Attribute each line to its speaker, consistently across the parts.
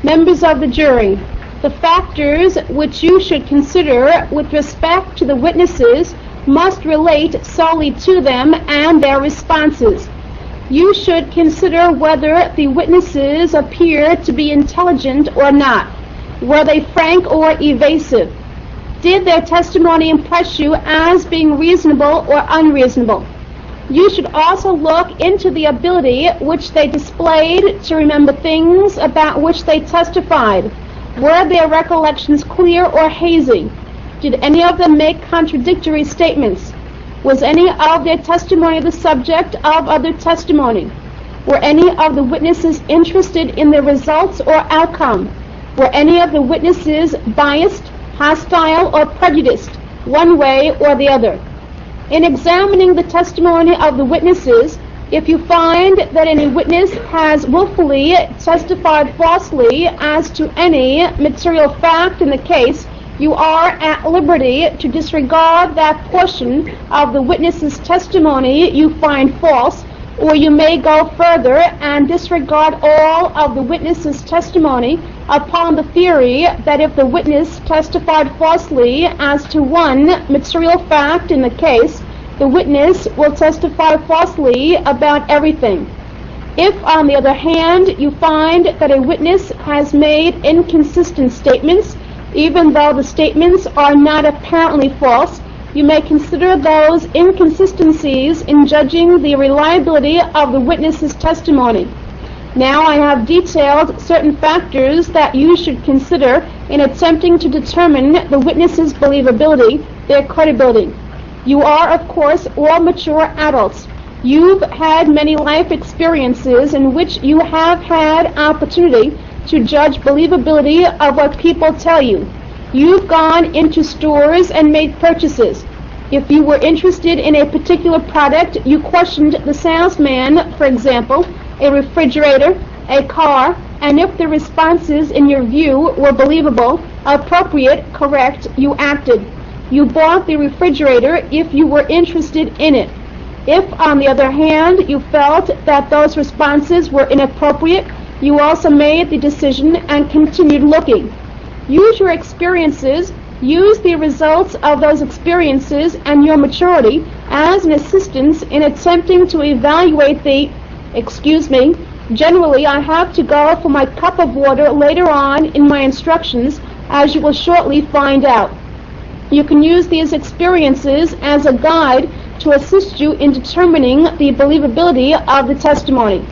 Speaker 1: Members of the jury, the factors which you should consider with respect to the witnesses must relate solely to them and their responses. You should consider whether the witnesses appear to be intelligent or not. Were they frank or evasive? Did their testimony impress you as being reasonable or unreasonable? You should also look into the ability which they displayed to remember things about which they testified. Were their recollections clear or hazy? Did any of them make contradictory statements? Was any of their testimony the subject of other testimony? Were any of the witnesses interested in the results or outcome? Were any of the witnesses biased, hostile, or prejudiced, one way or the other? In examining the testimony of the witnesses, if you find that any witness has willfully testified falsely as to any material fact in the case, you are at liberty to disregard that portion of the witness's testimony you find false, or you may go further and disregard all of the witness's testimony upon the theory that if the witness testified falsely as to one material fact in the case, the witness will testify falsely about everything. If, on the other hand, you find that a witness has made inconsistent statements, even though the statements are not apparently false, you may consider those inconsistencies in judging the reliability of the witness's testimony. Now I have detailed certain factors that you should consider in attempting to determine the witness's believability, their credibility. You are, of course, all mature adults. You've had many life experiences in which you have had opportunity to judge believability of what people tell you. You've gone into stores and made purchases. If you were interested in a particular product, you questioned the salesman, for example, a refrigerator, a car, and if the responses in your view were believable, appropriate, correct, you acted. You bought the refrigerator if you were interested in it. If, on the other hand, you felt that those responses were inappropriate, you also made the decision and continued looking. Use your experiences, use the results of those experiences and your maturity as an assistance in attempting to evaluate the, generally I have to go for my cup of water later on in my instructions, as you will shortly find out. You can use these experiences as a guide to assist you in determining the believability of the testimony.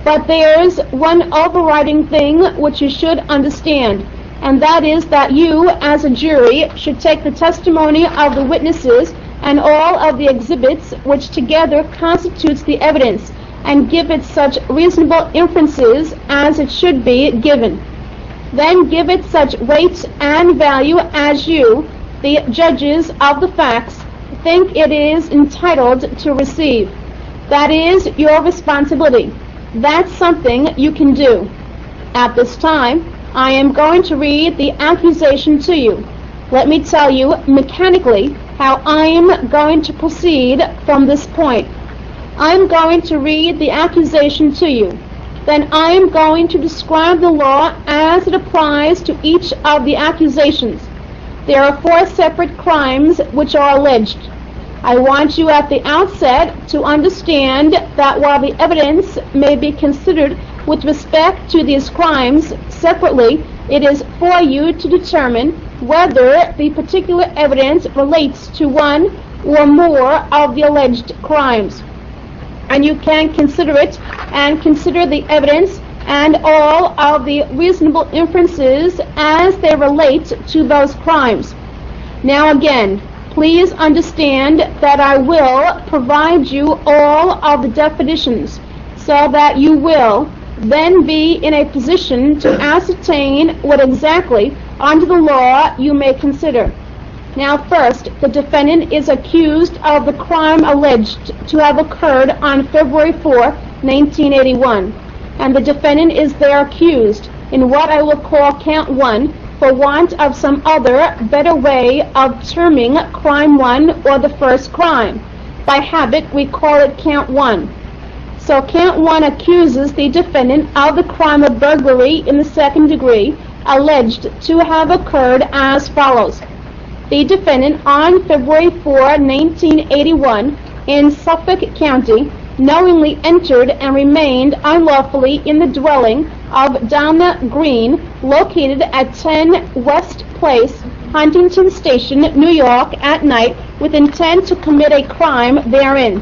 Speaker 1: But there's one overriding thing which you should understand, and that is that you, as a jury, should take the testimony of the witnesses and all of the exhibits which together constitutes the evidence and give it such reasonable inferences as it should be given. Then give it such weight and value as you, the judges of the facts, think it is entitled to receive. That is your responsibility. That's something you can do. At this time, I am going to read the accusation to you. Let me tell you mechanically how I am going to proceed from this point. I am going to read the accusation to you. Then I am going to describe the law as it applies to each of the accusations. There are 4 separate crimes which are alleged. I want you at the outset to understand that while the evidence may be considered with respect to these crimes separately, it is for you to determine whether the particular evidence relates to one or more of the alleged crimes. And you can consider it and consider the evidence and all of the reasonable inferences as they relate to those crimes. Now again, please understand that I will provide you all of the definitions so that you will then be in a position to ascertain what exactly under the law you may consider. Now first, the defendant is accused of the crime alleged to have occurred on February 4, 1981. And the defendant is there accused in what I will call count 1 for want of some other better way of terming crime 1 or the first crime. By habit we call it count 1. So count 1 accuses the defendant of the crime of burglary in the second degree alleged to have occurred as follows. The defendant on February 4, 1981 in Suffolk County knowingly entered and remained unlawfully in the dwelling of Donna Green located at 10 West Place, Huntington Station, New York at night with intent to commit a crime therein.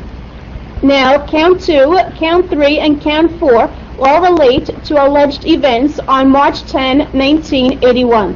Speaker 1: Now, count 2, count 3, and count 4 all relate to alleged events on March 10, 1981.